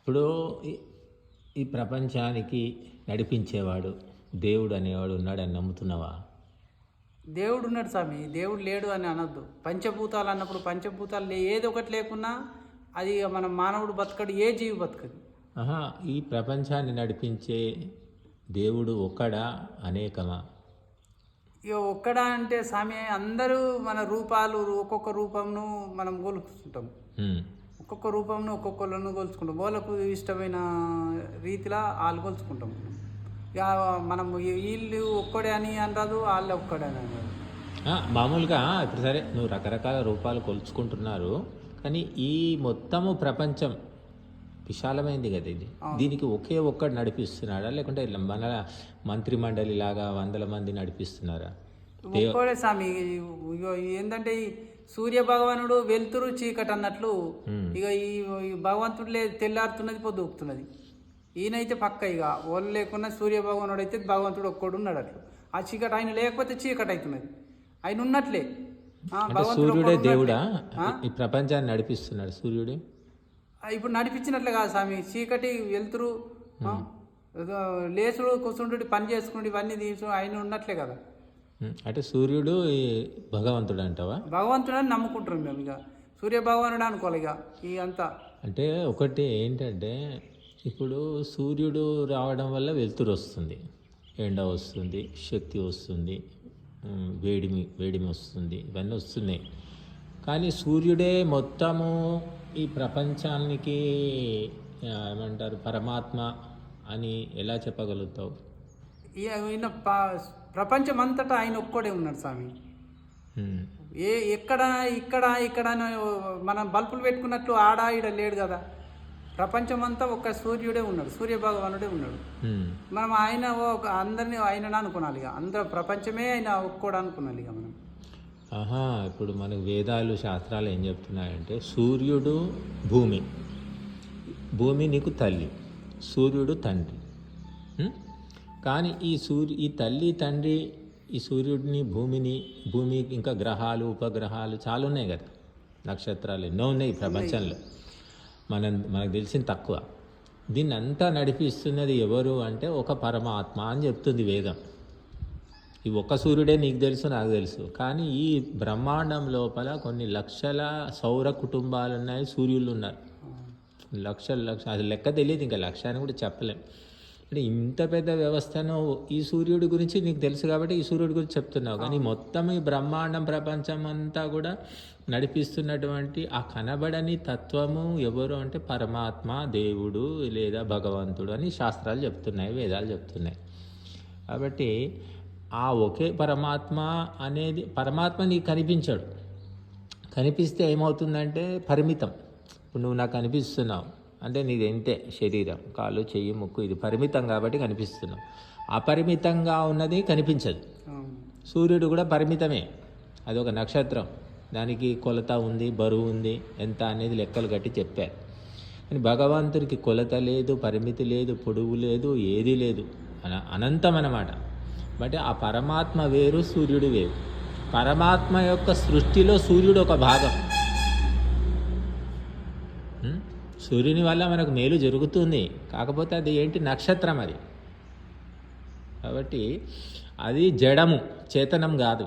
ఇప్పుడు ఈ ఈ ప్రపంచానికి నడిపించేవాడు దేవుడు అనేవాడు ఉన్నాడని నమ్ముతున్నావా? దేవుడు ఉన్నాడు స్వామి. దేవుడు లేడు అని అనొద్దు. పంచభూతాలు అన్నప్పుడు పంచభూతాలు ఏది ఒకటి లేకున్నా అది మన మానవుడు బతకడు, ఏ జీవి బతకదు. ఆహా, ఈ ప్రపంచాన్ని నడిపించే దేవుడు ఒక్కడా అనేకమా? ఇక ఒక్కడా అంటే స్వామి, అందరూ మన రూపాలు ఒక్కొక్క రూపంను మనం కొలుస్తుంటాం. హ్మ్. ఒక్కొక్క రూపంను ఒక్కొక్కళ్ళను కొలుచుకుంటాం. వాళ్ళకు ఇష్టమైన రీతిలో వాళ్ళు కొలుచుకుంటాం. ఇక మనం వీళ్ళు ఒక్కడే అని అనరాదు, వాళ్ళు ఒక్కడే అని అనరాదు. మామూలుగా ఇప్పుడు సరే నువ్వు రకరకాల రూపాలు కొలుచుకుంటున్నారు, కానీ ఈ మొత్తము ప్రపంచం విశాలమైంది కదా ఇది. దీనికి ఒకే ఒక్కడు నడిపిస్తున్నాడా, లేకుంటే ఇలా మన మంత్రి మండలి లాగా వందల మంది నడిపిస్తున్నారా? ఒక్కడే స్వామి. ఇగో ఏంటంటే ఈ సూర్య భగవానుడు వెలుతురు చీకటి అన్నట్లు ఇక ఈ భగవంతుడు తెల్లారుతున్నది, పొద్దుకుతున్నది. ఈయనైతే పక్క ఇక వాళ్ళు లేకున్నా సూర్య భగవానుడు అయితే భగవంతుడు ఒక్కడు ఉన్నాడు. అట్లు ఆ చీకటి ఆయన లేకపోతే చీకటి అవుతున్నది, ఆయన ఉన్నట్లే. సూర్యుడే దేవుడా ఈ ప్రపంచాన్ని నడిపిస్తున్నాడు? సూర్యుడే ఇప్పుడు నడిపించినట్లు కాదు స్వామి. చీకటి వెలుతురు లేచుడు కూర్చుంటు పని చేసుకుంటూ ఇవన్నీ తీసు ఆయన ఉన్నట్లే కదా. అంటే సూర్యుడు భగవంతుడు అంటావా? భగవంతుడు అని నమ్ముకుంటున్నాం మేము. ఇక సూర్య భగవానుడు అనుకోవాలి ఇక ఈ అంతా. అంటే ఒకటి ఏంటంటే ఇప్పుడు సూర్యుడు రావడం వల్ల వెలుతురు వస్తుంది, ఎండ వస్తుంది, శక్తి వస్తుంది, వేడిమి వస్తుంది, ఇవన్నీ వస్తున్నాయి. కానీ సూర్యుడే మొత్తము ఈ ప్రపంచానికి ఏమంటారు పరమాత్మ అని ఎలా చెప్పగలుగుతావు? ఈయన ప్రపంచం అంతటా ఆయన ఒక్కడే ఉన్నాడు స్వామి. ఎక్కడ ఇక్కడ మనం బల్బులు పెట్టుకున్నట్లు ఆడ ఈడ లేడు కదా. ప్రపంచం అంతా ఒక్క సూర్యుడే ఉన్నాడు, సూర్య భగవానుడే ఉన్నాడు. మనం ఆయన అందరినీ ఆయన అనుకున్నాలి. ఇక అందరూ ప్రపంచమే ఆయన ఒక్కడు అనుకున్నాలి ఇక మనం. ఆహా, ఇప్పుడు మనకు వేదాలు శాస్త్రాలు ఏం చెప్తున్నాయంటే సూర్యుడు భూమి నీకు తల్లి, సూర్యుడు తండ్రి. కానీ ఈ తల్లి తండ్రి ఈ సూర్యుడిని భూమి ఇంకా గ్రహాలు ఉపగ్రహాలు చాలా ఉన్నాయి కదా, నక్షత్రాలు ఎన్నో ఉన్నాయి ప్రపంచంలో. మనకు తెలిసిన తక్కువ. దీన్ని అంతా నడిపిస్తున్నది ఎవరు అంటే ఒక పరమాత్మ అని చెప్తుంది వేదం. ఈ ఒక్క సూర్యుడే నీకు తెలుసు, నాకు తెలుసు. కానీ ఈ బ్రహ్మాండం లోపల కొన్ని లక్షల సౌర కుటుంబాలు ఉన్నాయి, సూర్యులు ఉన్నారు. లక్షలు అది లెక్క తెలియదు, ఇంకా లక్ష అని కూడా చెప్పలేం. అంటే ఇంత పెద్ద వ్యవస్థను ఈ సూర్యుడి గురించి నీకు తెలుసు కాబట్టి ఈ సూర్యుడి గురించి చెప్తున్నావు. కానీ మొత్తం ఈ బ్రహ్మాండం ప్రపంచం అంతా కూడా నడిపిస్తున్నటువంటి ఆ కనబడని తత్వము ఎవరు అంటే పరమాత్మ, దేవుడు లేదా భగవంతుడు అని శాస్త్రాలు చెప్తున్నాయి, వేదాలు చెప్తున్నాయి. కాబట్టి ఆ ఒకే పరమాత్మ అనేది పరమాత్మ నీకు కనిపించాడు. కనిపిస్తే ఏమవుతుందంటే పరిమితం. ఇప్పుడు నువ్వు నాకు కనిపిస్తున్నావు అంటే నీది ఎంతే శరీరం, కాలు, చెయ్యి, ముక్కు, ఇది పరిమితం కాబట్టి కనిపిస్తున్నావు. అపరిమితంగా ఉన్నది కనిపించదు. సూర్యుడు కూడా పరిమితమే, అది ఒక నక్షత్రం, దానికి కొలత ఉంది, బరువు ఉంది, ఎంత అనేది లెక్కలు కట్టి చెప్పారు. కానీ భగవంతుడికి కొలత లేదు, పరిమితి లేదు, పొడవు లేదు, ఏది లేదు, అనంతం అన్నమాట. బట్ ఆ పరమాత్మ వేరు, సూర్యుడు వేరు. పరమాత్మ యొక్క సృష్టిలో సూర్యుడు ఒక భాగం. సూర్యుని వల్ల మనకు మేలు జరుగుతుంది, కాకపోతే అది ఏంటి నక్షత్రం అది. కాబట్టి అది జడము, చేతనం కాదు.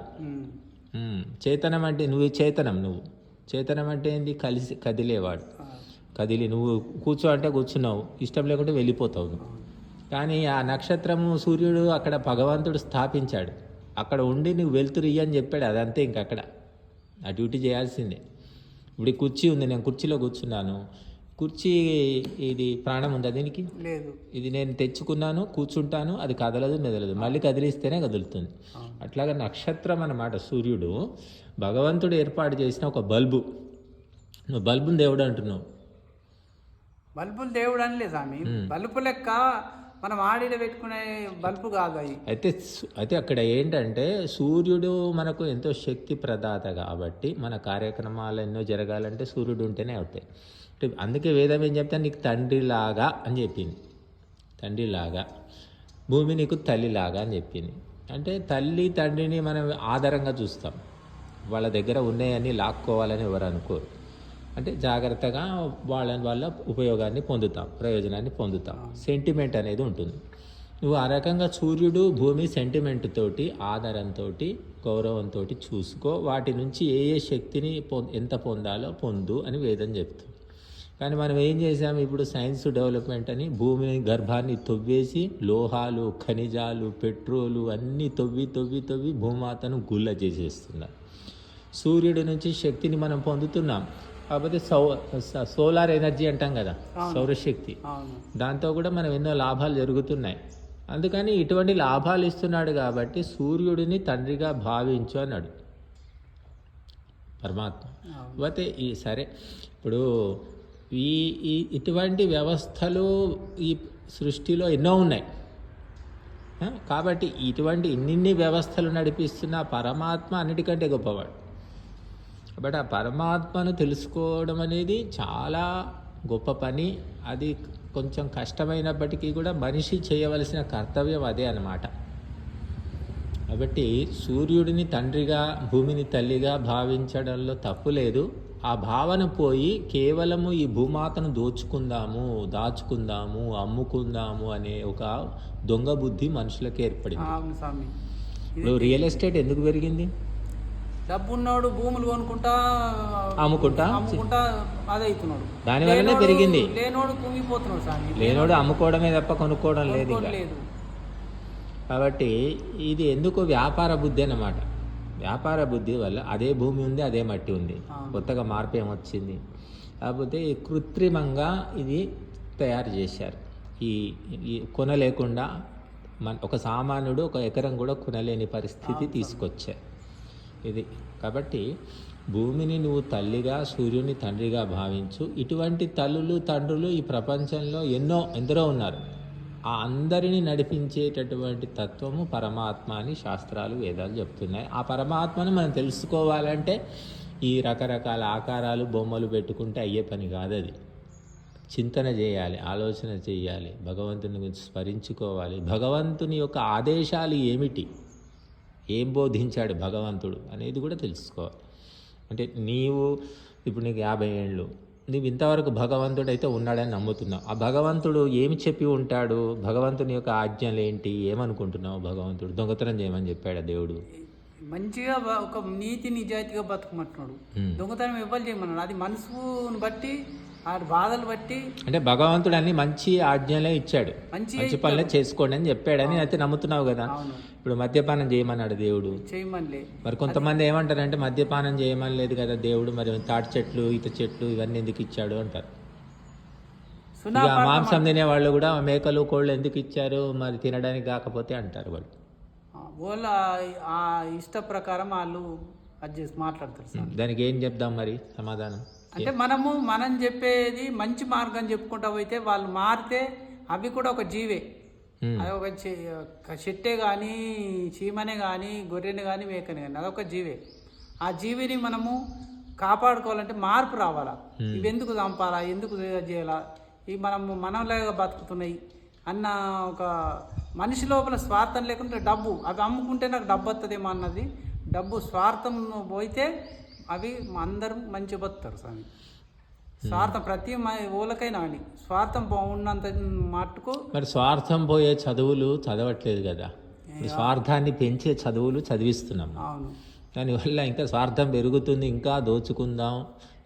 చేతనం అంటే నువ్వు చేతనం అంటే ఏంది? కలిసి కదిలేవాడు. కదిలి నువ్వు కూర్చో అంటే కూర్చున్నావు, ఇష్టం లేకుంటే వెళ్ళిపోతావు. కానీ ఆ నక్షత్రము సూర్యుడు అక్కడ భగవంతుడు స్థాపించాడు, అక్కడ ఉండి నువ్వు వెళ్తురు అని చెప్పాడు. అదంతే, ఇంక అక్కడ ఆ డ్యూటీ చేయాల్సిందే. ఇప్పుడు కుర్చీ ఉంది, నేను కుర్చీలో కూర్చున్నాను. కుర్చీ ఇది ప్రాణం ఉందా దీనికి? లేదు. ఇది నేను తెచ్చుకున్నాను, కూర్చుంటాను, అది కదలదు, మెదలదు, మళ్ళీ కదిలిస్తేనే కదులుతుంది. అట్లాగా నక్షత్రం అన్నమాట సూర్యుడు. భగవంతుడు ఏర్పాటు చేసిన ఒక బల్బు. నువ్వు బల్బుని దేవుడు అంటున్నావు. బల్బులు దేవుడు అనలే స్వామి. బల్బు లెక్క మనం ఆడిడ పెట్టుకునే బల్బు కాదు అవి. అయితే అక్కడ ఏంటంటే సూర్యుడు మనకు ఎంతో శక్తి ప్రదాత కాబట్టి మన కార్యక్రమాలు ఎన్నో జరగాలంటే సూర్యుడు ఉంటేనే అవుతాయి. అందుకే వేదం ఏం చెప్తా, నీకు తండ్రిలాగా అని చెప్పింది. తండ్రిలాగా, భూమి నీకు తల్లిలాగా అని చెప్పింది. అంటే తల్లి తండ్రిని మనం ఆధారంగా చూస్తాం, వాళ్ళ దగ్గర ఉన్నాయని లాక్కోవాలని ఎవరు అనుకోరు. అంటే జాగ్రత్తగా వాళ్ళ ఉపయోగాన్ని పొందుతాం, ప్రయోజనాన్ని పొందుతాం. సెంటిమెంట్ అనేది ఉంటుంది. నువ్వు ఆ రకంగా సూర్యుడు భూమి సెంటిమెంట్ తోటి, ఆధారంతో, గౌరవంతో చూసుకో. వాటి నుంచి ఏ ఏ శక్తిని ఎంత పొందాలో పొందు అని వేదం చెప్తుంది. కానీ మనం ఏం చేసాము ఇప్పుడు, సైన్స్ డెవలప్మెంట్ అని భూమి గర్భాన్ని తవ్వేసి లోహాలు, ఖనిజాలు, పెట్రోలు అన్నీ తవ్వి భూమాతను గుల్ల చేసేస్తున్నారు. సూర్యుడి నుంచి శక్తిని మనం పొందుతున్నాం. కాకపోతే సోలార్ ఎనర్జీ అంటాం కదా, సౌరశక్తి, దాంతో కూడా మనం ఎన్నో లాభాలు జరుగుతున్నాయి. అందుకని ఇటువంటి లాభాలు ఇస్తున్నాడు కాబట్టి సూర్యుడిని తండ్రిగా భావించు అన్నాడు పరమాత్మ. కాకపోతే సరే ఇప్పుడు ఇటువంటి వ్యవస్థలు ఈ సృష్టిలో ఎన్నో ఉన్నాయి. కాబట్టి ఇటువంటి ఇన్ని వ్యవస్థలు నడిపిస్తున్న పరమాత్మ అన్నిటికంటే గొప్పవాడు. కాబట్టి ఆ పరమాత్మను తెలుసుకోవడం అనేది చాలా గొప్ప పని. అది కొంచెం కష్టమైనప్పటికీ కూడా మనిషి చేయవలసిన కర్తవ్యం అదే అన్నమాట. కాబట్టి సూర్యుడిని తండ్రిగా, భూమిని తల్లిగా భావించడంలో తప్పు లేదు. ఆ భావన పోయి కేవలము ఈ భూమాతను దాచుకుందాము, అమ్ముకుందాము అనే ఒక దొంగ బుద్ధి మనుషులకు ఏర్పడింది. ఇప్పుడు రియల్ ఎస్టేట్ ఎందుకు పెరిగింది? డబ్బున్నాడు భూములు కొనుక్కుంటా అమ్ముకుంటా అదే అవుతున్నాడు. దానివల్లనే పెరిగింది. లేనోడు కుంగిపోతున్నాడు స్వామి. లేనోడు అమ్ముకోవడమే తప్ప కొనుక్కోవడం లేదు. కాబట్టి ఇది ఎందుకు వ్యాపార బుద్ధి అన్నమాట. వ్యాపార బుద్ధి వల్ల అదే భూమి ఉంది, అదే మట్టి ఉంది, కొత్తగా మార్పు ఏమొచ్చింది. కాకపోతే కృత్రిమంగా ఇది తయారు చేశారు. ఈ కొనలేకుండా ఒక సామాన్యుడు 1 ఎకరం కూడా కొనలేని పరిస్థితి తీసుకొచ్చారు ఇది. కాబట్టి భూమిని నువ్వు తల్లిగా, సూర్యుని తండ్రిగా భావించు. ఇటువంటి తల్లులు, తండ్రులు ఈ ప్రపంచంలో ఎందరో ఉన్నారు. ఆ అందరినీ నడిపించేటటువంటి తత్వము పరమాత్మ అని శాస్త్రాలు, వేదాలు చెప్తున్నాయి. ఆ పరమాత్మను మనం తెలుసుకోవాలంటే ఈ రకరకాల ఆకారాలు, బొమ్మలు పెట్టుకుంటే అయ్యే పని కాదు. అది చింతన చేయాలి, ఆలోచన చేయాలి, భగవంతుని గురించి స్మరించుకోవాలి. భగవంతుని యొక్క ఆదేశాలు ఏమిటి, ఏం బోధించాడు భగవంతుడు అనేది కూడా తెలుసుకోవాలి. అంటే ఇప్పుడు నీకు 50 ఏళ్ళు, నువ్వు ఇంతవరకు భగవంతుడు అయితే ఉన్నాడని నమ్ముతున్నావు. ఆ భగవంతుడు ఏమి చెప్పి ఉంటాడు? భగవంతుని యొక్క ఆజ్ఞలు ఏంటి, ఏమనుకుంటున్నావు? భగవంతుడు దొంగతనం చేయమని చెప్పాడు దేవుడు? మంచిగా ఒక నీతి నిజాయితీగా బతుకమంటున్నాడు. దొంగతనం ఇవ్వాలి చేయమన్నాడు. అది మనసుని బట్టి, ఆ బాధలు బట్టి. అంటే భగవంతుడు అన్ని మంచి ఆజ్ఞలే ఇచ్చాడు, మంచి పనులే చేసుకోండి అని చెప్పాడని అయితే నమ్ముతున్నావు కదా. ఇప్పుడు మద్యపానం చేయమన్నాడు దేవుడు, చేయమనిలే. మరి కొంతమంది ఏమంటారంటే మద్యపానం చేయమని లేదు కదా దేవుడు, మరి తాటి చెట్లు, ఈత చెట్లు ఇవన్నీ ఎందుకు ఇచ్చాడు అంటారు. మాంసం తినే వాళ్ళు కూడా మేకలు, కోళ్ళు ఎందుకు ఇచ్చారు మరి తినడానికి కాకపోతే అంటారు వాళ్ళు. వాళ్ళ ఆ ఇష్ట ప్రకారం వాళ్ళు అది చేసి మాట్లాడతారు. దానికి ఏం చెప్దాం మరి సమాధానం? అంటే మనం చెప్పేది మంచి మార్గం చెప్పుకుంటా పోతే వాళ్ళు మారితే అవి కూడా ఒక జీవే. అది ఒక చెట్టే కానీ, చీమనే కానీ, గొర్రెని కానీ, మేకని కానీ, అదొక జీవే. ఆ జీవిని మనము కాపాడుకోవాలంటే మార్పు రావాలా. ఇవి ఎందుకు చంపాలా, ఎందుకు చేయాలా, ఇవి మనలాగా బతుకుతున్నాయి అన్న ఒక మనిషి లోపల స్వార్థం లేకుంటే డబ్బు, అవి అమ్ముకుంటే నాకు డబ్బు వస్తుందేమో అన్నది. డబ్బు స్వార్థం పోయితే అవి అందరూ మంచి బతుకుతారు స్వామి. స్వార్థం ప్రతి ఊళ్ళకైనా అని స్వార్థం ఉన్నంత మట్టుకు. మరి స్వార్థం పోయే చదువులు చదవట్లేదు కదా, స్వార్థాన్ని పెంచే చదువులు చదివిస్తున్నాం. అవును, దానివల్ల ఇంకా స్వార్థం పెరుగుతుంది. ఇంకా దోచుకుందాం,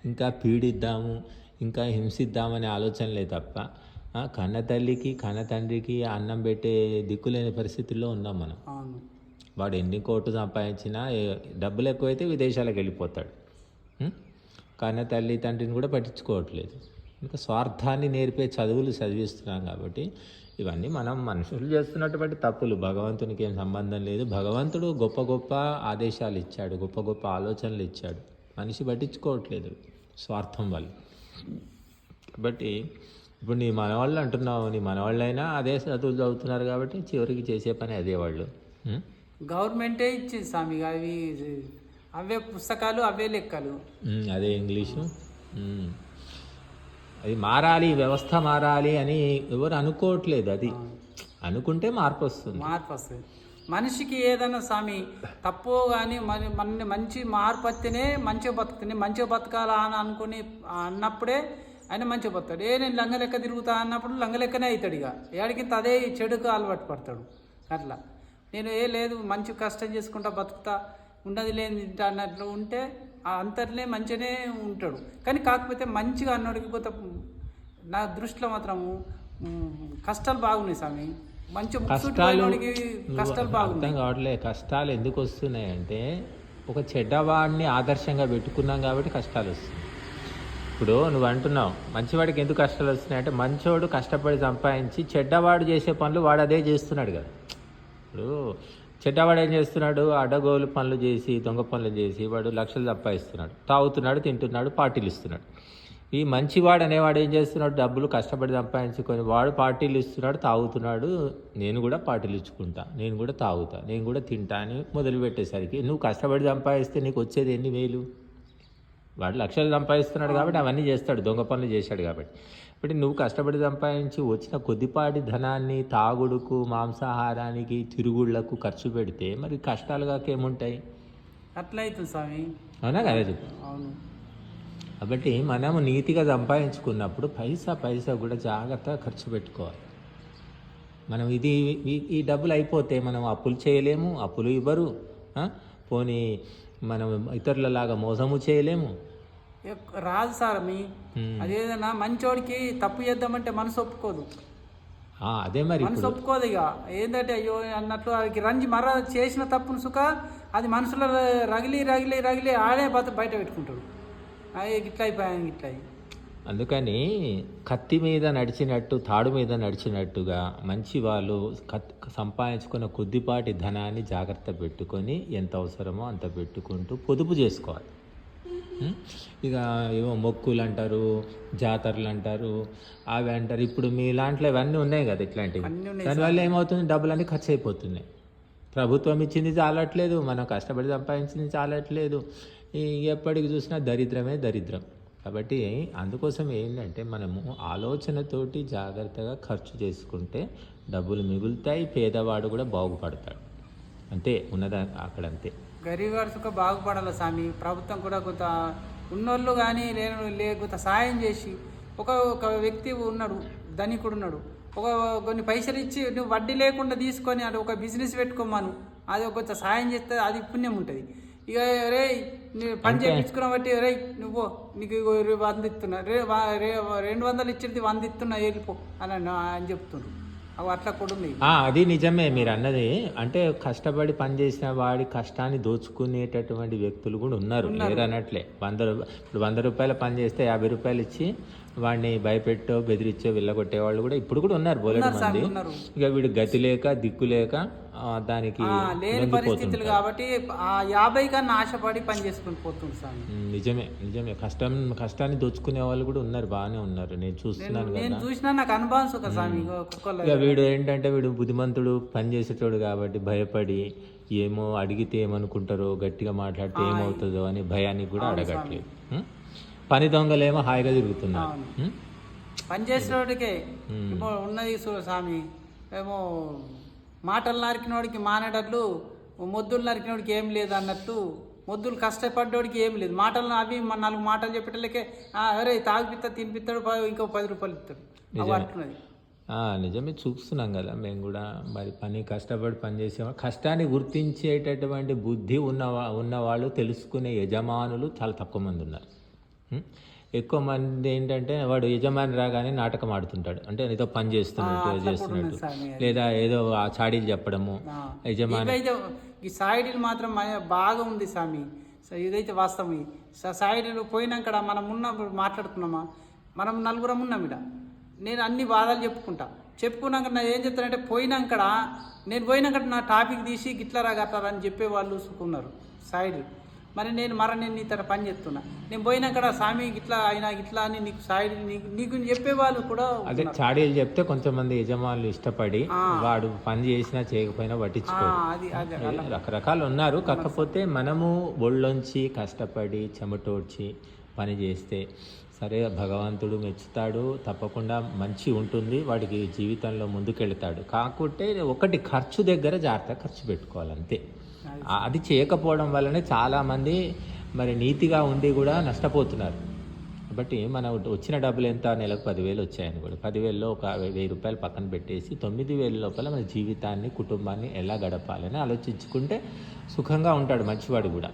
ఇంకా పీడిద్దాము, ఇంకా హింసిద్దామనే ఆలోచనలే తప్ప కన్న తల్లికి, కన్న తండ్రికి అన్నం పెట్టే దిక్కులేని పరిస్థితుల్లో ఉన్నాం మనం. అవును, వాడు ఎన్ని కోట్లు సంపాదించినా డబ్బులు ఎక్కువైతే విదేశాలకు వెళ్ళిపోతాడు. కానీ తల్లి తండ్రిని కూడా పట్టించుకోవట్లేదు. ఇంకా స్వార్థాన్ని నేర్పే చదువులు చదివిస్తున్నాం. కాబట్టి ఇవన్నీ మనం మనుషులు చేస్తున్నటువంటి తప్పులు. భగవంతునికి ఏం సంబంధం లేదు. భగవంతుడు గొప్ప గొప్ప ఆదేశాలు ఇచ్చాడు, గొప్ప గొప్ప ఆలోచనలు ఇచ్చాడు. మనిషి పట్టించుకోవట్లేదు స్వార్థం వల్ల. కాబట్టి ఇప్పుడు నీ మనవాళ్ళు అంటున్నావు, నీ మనవాళ్ళైనా అదే చదువులు చదువుతున్నారు కాబట్టి చివరికి చేసే పని అదే వాళ్ళు. గవర్నమెంటే ఇచ్చింది స్వామి. అవి అవే పుస్తకాలు, అవే లెక్కలు, అదే ఇంగ్లీషు. అది మారాలి, వ్యవస్థ మారాలి అని ఎవరు అనుకోవట్లేదు. అది అనుకుంటే మార్పు వస్తుంది. మనిషికి ఏదైనా స్వామి తప్పు కానీ మన మంచి మార్పు వస్తేనే మంచిగా బతుకుతుంది, మంచిగా బతకాలా అని అనుకుని అన్నప్పుడే ఆయన మంచిగా బతాడు. నేను లంగ లెక్క తిరుగుతా అన్నప్పుడు లంగ లెక్కనే అవుతాడు. ఇక ఏడికి అదే చెడుకు అలవాటు పడతాడు. అట్లా నేను లేదు మంచి కష్టం చేసుకుంటా బతుకుతా ఉన్నది లేని తింటా అన్నట్లు ఉంటే అంతట్లే మంచిగానే ఉంటాడు. కానీ కాకపోతే మంచిగా అన్నోడికి పోతే నా దృష్టిలో మాత్రము కష్టాలు బాగున్నాయి స్వామి. మంచి కష్టాలు బాగున్నాయి. అర్థం కావట్లే కష్టాలు ఎందుకు వస్తున్నాయి అంటే ఒక చెడ్డవాడిని ఆదర్శంగా పెట్టుకున్నాం కాబట్టి కష్టాలు వస్తున్నాయి. ఇప్పుడు నువ్వు అంటున్నావు మంచివాడికి ఎందుకు కష్టాలు వస్తున్నాయి అంటే మంచోడు కష్టపడి సంపాదించి చెడ్డవాడు చేసే పనులు వాడు అదే చేస్తున్నాడు కదా. ఇప్పుడు చెడ్డవాడు ఏం చేస్తున్నాడు, అడ్డగోలు పనులు చేసి దొంగ పనులు చేసి వాడు లక్షలు సంపాదిస్తున్నాడు, తాగుతున్నాడు, తింటున్నాడు, పార్టీలు ఇస్తున్నాడు. ఈ మంచివాడు అనేవాడు ఏం చేస్తున్నాడు, డబ్బులు కష్టపడి సంపాదించుకొని వాడు పార్టీలు ఇస్తున్నాడు, తాగుతున్నాడు, నేను కూడా పార్టీలు ఇచ్చుకుంటా, నేను కూడా తాగుతా, నేను కూడా తింటా అని మొదలుపెట్టేసరికి నువ్వు కష్టపడి సంపాదిస్తే నీకు వచ్చేది ఎన్ని వేలు? వాడు లక్షలు సంపాదిస్తున్నాడు కాబట్టి అవన్నీ చేస్తాడు, దొంగ పనులు చేశాడు కాబట్టి. ఇప్పుడు నువ్వు కష్టపడి సంపాదించి వచ్చిన కొద్దిపాటి ధనాన్ని తాగుడుకు, మాంసాహారానికి, తిరుగుళ్లకు ఖర్చు పెడితే మరి కష్టాలు కాకేముంటాయి? అట్లయితుంది స్వామి. అవునా కదా చెప్పు. అవును. కాబట్టి మనము నీతిగా సంపాదించుకున్నప్పుడు పైసా కూడా జాగ్రత్తగా ఖర్చు పెట్టుకోవాలి. మనం ఈ డబ్బులు అయిపోతే మనం అప్పులు చేయలేము, అప్పులు ఇవ్వరు, పోనీ మనం ఇతరులలాగా మోసము చేయలేము. రాదు సార్ అదేదన్నా మంచోడికి తప్పు చేద్దామంటే మనసు ఒప్పుకోదు. అదే మరి మనసు ఒప్పుకోదు. ఇక ఏంటంటే అయ్యో అన్నట్లు అది రంజి మర చేసిన తప్పును సుఖ అది మనసులో రగిలి ఆడే బయట పెట్టుకుంటాడు. ఇట్లా అయిపోయాను ఇట్లా. అందుకని కత్తి మీద నడిచినట్టు తాడు మీద నడిచినట్టుగా మంచి వాళ్ళు సంపాదించుకున్న కొద్దిపాటి ధనాన్ని జాగ్రత్త పెట్టుకొని ఎంత అవసరమో అంత పెట్టుకుంటూ పొదుపు చేసుకోవాలి. ఇక ఏమో మొక్కులు అంటారు, జాతరలు అంటారు, అవి అంటారు. ఇప్పుడు మీ లాంట్లో ఇవన్నీ ఉన్నాయి కదా ఇట్లాంటివి. దానివల్ల ఏమవుతుంది, డబ్బులన్నీ ఖర్చు అయిపోతున్నాయి. ప్రభుత్వం ఇచ్చింది చాలట్లేదు, మనం కష్టపడి సంపాదించింది చాలట్లేదు. ఎప్పటికి చూసినా దరిద్రం. కాబట్టి అందుకోసం ఏంటంటే మనము ఆలోచనతోటి జాగ్రత్తగా ఖర్చు చేసుకుంటే డబ్బులు మిగులుతాయి, పేదవాడు కూడా బాగుపడతాడు. అంతే ఉన్నదా అక్కడంతే. గరీబ్ సుఖ బాగుపడాలి స్వామి. ప్రభుత్వం కూడా కొంత ఉన్నోళ్ళు కానీ కొంత సాయం చేసి ఒక వ్యక్తి ఉన్నాడు, ధనికుడు ఉన్నాడు, కొన్ని పైసలు ఇచ్చి నువ్వు వడ్డీ లేకుండా తీసుకొని అది ఒక బిజినెస్ పెట్టుకోమను, అది కొంత సాయం చేస్తే అది పుణ్యం ఉంటుంది. ఇక రే పని చేయించుకున్న బట్టి రే నువ్వు నీకు 100 ఇస్తున్నా, 200 ఇచ్చింది 100 ఇస్తున్నా వెళ్ళిపో అని చెప్తుండ్రు. అవి అట్లా కూడా ఉన్నాయి. అది నిజమే మీరు అన్నది. అంటే కష్టపడి పనిచేసిన వాడి కష్టాన్ని దోచుకునేటటువంటి వ్యక్తులు కూడా ఉన్నారు, లేరు అనట్లే. 100 రూపాయల పని చేస్తే 50 రూపాయలు ఇచ్చి వాడిని భయపెట్టో బెదిరించో వెళ్ళగొట్టే వాళ్ళు కూడా ఇప్పుడు కూడా ఉన్నారు బోలెడు మంది. ఇక వీడు గతి లేక దిక్కు లేక దానికి లేని పరిస్థితులు కాబట్టి 50 కన్నా ఆశపడి పని చేసుకుని పోతుంది సార్. నిజమే కష్టాన్ని దోచుకునే వాళ్ళు కూడా ఉన్నారు, బాగానే ఉన్నారు. నేను చూస్తున్నాను కదా, చూసినా నాకు అనుభవం స్వామి. ఇక వీడు ఏంటంటే వీడు బుద్ధిమంతుడు, పని చేసేటోడు కాబట్టి భయపడి ఏమో అడిగితే ఏమనుకుంటారో, గట్టిగా మాట్లాడితే ఏమవుతుందో అని భయానికి కూడా అడగట్లేదు. పని దొంగలేమో హాయిగా తిరుగుతున్నారు. పని చేసేవాడికే ఉన్నది స్వామి. ఏమో మాటలు నరికినోడికి మానేటట్లు, మొద్దులు నరికినోడికి ఏం లేదు అన్నట్టు, మొద్దులు కష్టపడ్డోడికి ఏం లేదు. మాటలు అవి 4 మాటలు చెప్పేటోళ్ళకే అరే తాగిపిస్తా తినిపిస్తాడు, ఇంకో 10 రూపాయలు ఇస్తాడు. అంటున్నది నిజమే, చూస్తున్నాం కదా మేము కూడా. మరి కష్టపడి పని చేసేవాళ్ళు, కష్టాన్ని గుర్తించేటటువంటి బుద్ధి ఉన్న వాళ్ళు, తెలుసుకునే యజమానులు చాలా తక్కువ మంది ఉన్నారు. ఎక్కువ మంది ఏంటంటే వాడు యజమాని రాగానే నాటకం ఆడుతుంటాడు, అంటే ఏదో పని చేస్తున్నట్టు లేదా ఏదో చాడీలు చెప్పడము. యజమాని ఈ సాయిడీలు మాత్రం బాగా ఉంది స్వామి. ఇదైతే వాస్తవం. సాయిడీలు పోయినాక మనం ఉన్నప్పుడు మాట్లాడుకున్నామా, మనం 4 ఉన్నాం ఇక్కడ. నేను అన్ని బాధలు చెప్పుకున్నాక నా ఏం చెప్తానంటే నేను పోయినాక నా టాపిక్ తీసి గిట్లరా గట్లరా అని చెప్పేవాళ్ళు సుకున్నారు సాయిడీలు. మరి నేను నీ తన పని చెప్తున్నా, నేను పోయినాక స్వామి ఇట్లా అయినా ఇట్లా అని నీకు సాయిడీ నీకు చెప్పేవాళ్ళు కూడా. అదే చాడీలు చెప్తే కొంతమంది యజమానులు ఇష్టపడి వాడు పని చేసినా చేయకపోయినా పట్టించుకోరు. రకరకాలు ఉన్నారు. కాకపోతే మనము ఒళ్ళొంచి కష్టపడి చెమటోడ్చి పని చేస్తే సరే భగవంతుడు మెచ్చుతాడు, తప్పకుండా మంచి ఉంటుంది, వాడికి జీవితంలో ముందుకెళ్తాడు. కాకుంటే ఒకటి ఖర్చు దగ్గర జాగ్రత్తగా ఖర్చు పెట్టుకోవాలి అంతే. అది చేయకపోవడం వల్లనే చాలామంది మరి నీతిగా ఉండి కూడా నష్టపోతున్నారు. కాబట్టి మన వచ్చిన డబ్బులు ఎంత, నెలకు 10,000 వచ్చాయని కూడా 10,000లో ఒక 1,000 రూపాయలు పక్కన పెట్టేసి 9,000 లోపల మన జీవితాన్ని, కుటుంబాన్ని ఎలా గడపాలని ఆలోచించుకుంటే సుఖంగా ఉంటాడు మంచివాడు కూడా.